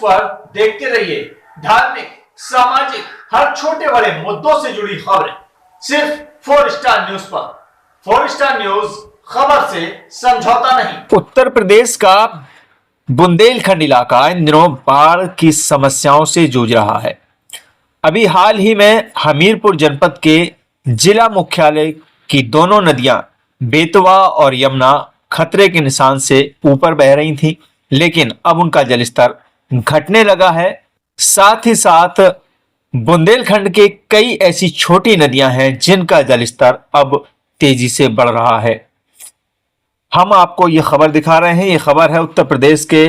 पर देखते रहिए धार्मिक, सामाजिक, हर छोटे बड़े मुद्दों से जुड़ी खबरें सिर्फ 4 स्टार न्यूज पर। 4 स्टार न्यूज, खबर से समझौता नहीं। उत्तर प्रदेश का बुंदेलखंड इलाका इन दिनों बाढ़ की समस्याओं से जूझ रहा है। अभी हाल ही में हमीरपुर जनपद के जिला मुख्यालय की दोनों नदियां बेतवा और यमुना खतरे के निशान से ऊपर बह रही थीं, लेकिन अब उनका जलस्तर घटने लगा है। साथ ही साथ बुंदेलखंड के कई ऐसी छोटी नदियां हैं जिनका जलस्तर अब तेजी से बढ़ रहा है। हम आपको ये खबर दिखा रहे हैं। ये खबर है उत्तर प्रदेश के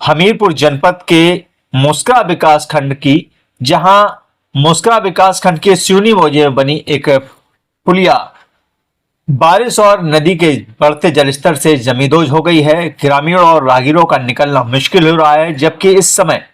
हमीरपुर जनपद के मुस्करा विकास खंड की, जहां मुस्करा विकास खंड के स्यूनी मौजे में बनी एक पुलिया बारिश और नदी के बढ़ते जलस्तर से जमींदोज हो गई है। ग्रामीणों और राहगीरों का निकलना मुश्किल हो रहा है, जबकि इस समय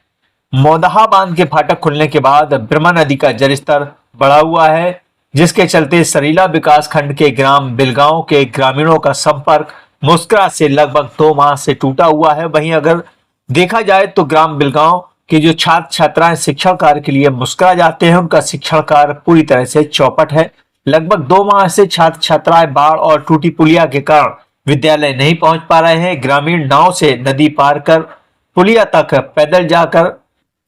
मोदाहा बांध के फाटक खुलने के बाद ब्रह्मा नदी का जलस्तर बढ़ा हुआ है, जिसके चलते सरीला विकास खंड के ग्राम बिलगांव के ग्रामीणों का संपर्क मुस्करा से लगभग 2 माह से टूटा हुआ है। वहीं अगर देखा जाए तो ग्राम बिलगांव के जो छात्र छात्राएं शिक्षण कार्य के लिए मुस्करा जाते हैं, उनका शिक्षण कार्य पूरी तरह से चौपट है। लगभग 2 माह से छात्र छात्राएं बाढ़ और टूटी पुलिया के कारण विद्यालय नहीं पहुंच पा रहे हैं। ग्रामीण नाव से नदी पार कर पुलिया तक पैदल जाकर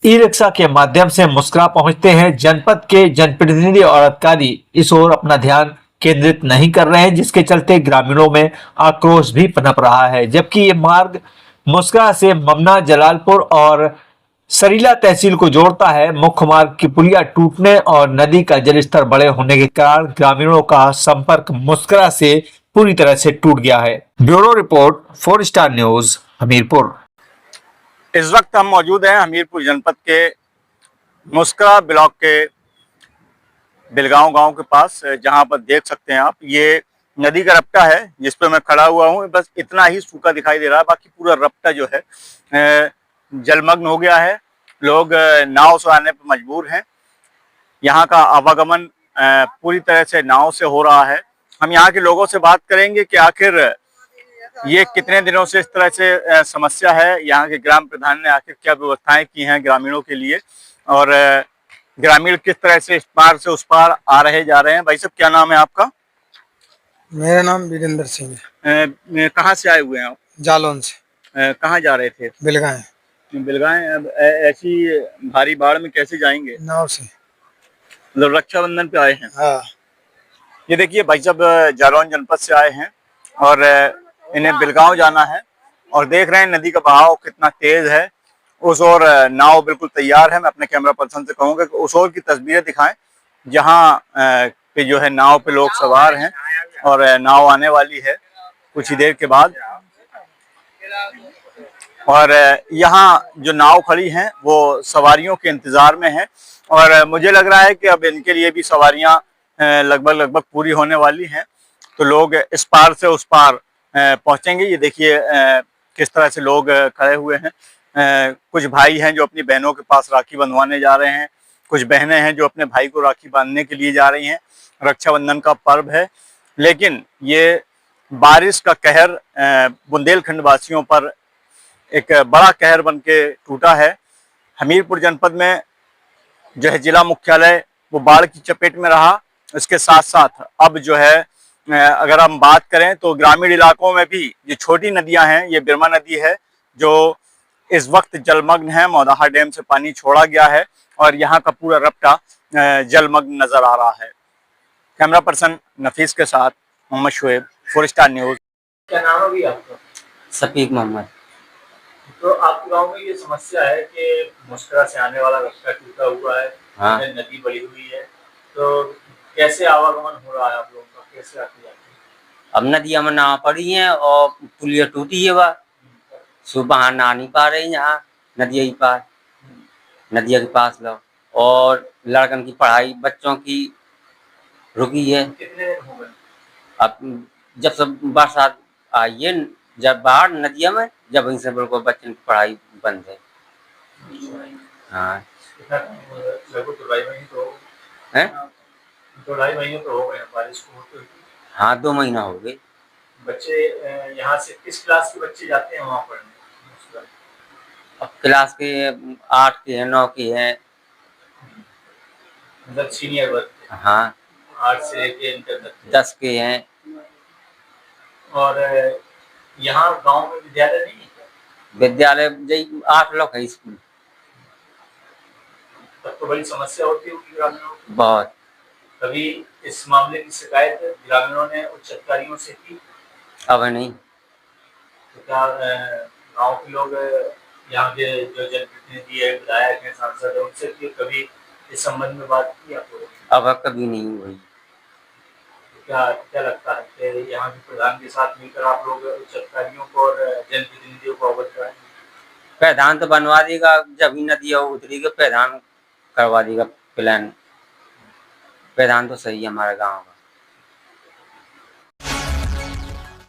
ई रिक्शा के माध्यम से मुस्करा पहुंचते हैं। जनपद के जनप्रतिनिधि और अधिकारी इस ओर अपना ध्यान केंद्रित नहीं कर रहे हैं, जिसके चलते ग्रामीणों में आक्रोश भी पनप रहा है। जबकि ये मार्ग मुस्करा से ममना, जलालपुर और सरीला तहसील को जोड़ता है। मुख्य मार्ग की पुलिया टूटने और नदी का जलस्तर बड़े होने के कारण ग्रामीणों का संपर्क मुस्करा से पूरी तरह से टूट गया है। Bureau report, 4 star news, Hamirpur. इस वक्त हम मौजूद हैं हमीरपुर जनपद के मुस्करा ब्लॉक के बिलगांव गांव के पास, जहां पर देख सकते हैं आप ये नदी का रपटा है जिस पर मैं खड़ा हुआ हूं। बस इतना ही सूखा दिखाई दे रहा है, बाकी पूरा रपटा जो है जलमग्न हो गया है। लोग नाव से आने पर मजबूर हैं। यहाँ का आवागमन पूरी तरह से नाव से हो रहा है। हम यहाँ के लोगों से बात करेंगे कि आखिर ये कितने दिनों से इस तरह से समस्या है। यहाँ के ग्राम प्रधान ने आखिर क्या व्यवस्थाएं की हैं ग्रामीणों के लिए, और ग्रामीण किस तरह से इस पार से उस पार आ रहे जा रहे हैं। भाई साहब, क्या नाम है आपका? मेरा नाम वीरेंद्र सिंह है। कहाँ से आए हुए हैं आप? जालौन से। कहाँ जा रहे थे? बिलगाएं। बिलगाएं। अब ऐसी भारी बाढ़ में कैसे जाएंगे? नाव से। मतलब रक्षाबंधन पे आए हैं? हाँ। ये देखिए भाई साहब जालौन जनपद से आए हैं और इन्हें बिलगांव जाना है, और देख रहे हैं नदी का बहाव कितना तेज है। उस ओर नाव बिल्कुल तैयार है। मैं अपने कैमरा पर्सन से कहूँगा कि उस ओर की तस्वीरें दिखाएं, जहाँ पे जो है नाव पे लोग सवार हैं और नाव आने वाली है कुछ ही देर के बाद। और यहाँ जो नाव खड़ी हैं वो सवारियों के इंतजार में है, और मुझे लग रहा है कि अब इनके लिए भी सवारियाँ लगभग पूरी होने वाली हैं, तो लोग इस पार से उस पार पहुंचेंगे। ये देखिए किस तरह से लोग खड़े हुए हैं। कुछ भाई हैं जो अपनी बहनों के पास राखी बंधवाने जा रहे हैं, कुछ बहनें हैं जो अपने भाई को राखी बांधने के लिए जा रही हैं। रक्षाबंधन का पर्व है, लेकिन ये बारिश का कहर बुंदेलखंड वासियों पर एक बड़ा कहर बन के टूटा है। हमीरपुर जनपद में जो है जिला मुख्यालय वो बाढ़ की चपेट में रहा। इसके साथ साथ अब जो है अगर हम बात करें तो ग्रामीण इलाकों में भी ये छोटी नदियां हैं। ये बिरमा नदी है जो इस वक्त जलमग्न है। मोदाहा डैम से पानी छोड़ा गया है और यहाँ का पूरा रपटा जलमग्न नजर आ रहा है। कैमरा पर्सन नफीस के साथ मोहम्मद शुएब, 4 स्टार न्यूज। क्या नाम है अभी आपका? सफीक मोहम्मद। तो आपके गांव में ये समस्या है कि मुस्करा से आने वाला रास्ता टूटा हुआ है। हाँ। नदी बड़ी हुई है, तो कैसे आवागमन हो रहा है आप लोगों का? कैसे आते जाते हैं? अब नदियां में नाव पड़ी हैं और पुलिया टूटी है, वह सुबह नहा नहीं पा रही यहाँ नदिया ही पार, नदिया के पास लो। और लड़कन की पढ़ाई बच्चों की रुकी है। कितने दिन हो गए? अब जब सब बरसात आई है, जब बाढ़ नदिया में, जब वहीं से बिल्कुल बच्चों की पढ़ाई बंद है। हाँ। लगभग 2-2.5 महीने तो हो गए हैं? 2-2.5 महीने तो हो गए बारिश को होते हुए। हाँ, 2 महीना हो गए। बच्चे यहाँ से किस क्लास के बच्चे जाते हैं वहाँ पढ़ने? अब क्लास के 8 के हैं, 9 के हैं। मतलब सीनियर वर्ग के, हाँ, 8 से लेके इंटर तक के। 10 के हैं। और यहाँ गांव में विद्यालय नहीं है क्या? विद्यालय यही 8 लोग है स्कूल। तब तो बड़ी समस्या होती होगी ग्रामीणों को। बहुत। कभी इस मामले की शिकायत ग्रामीणों ने उच्च अधिकारियों से की? अब नहीं। तो क्या गांव के लोग यहाँ के जो जनप्रतिनिधि है, विधायक है, सांसद है, उनसे कभी इस संबंध में बात की आपको? अब कभी नहीं हुई। तो क्या क्या लगता है कि यहाँ के प्रधान के साथ मिलकर आप लोग उच्च अधिकारियों को और जनप्रतिनिधियों को अवगत कराएंगे? प्रधान तो बनवा देगा, जब ही नदी उतरेगी प्रधान करवा देगा प्लान। प्रधान तो सही है हमारा गाँव का।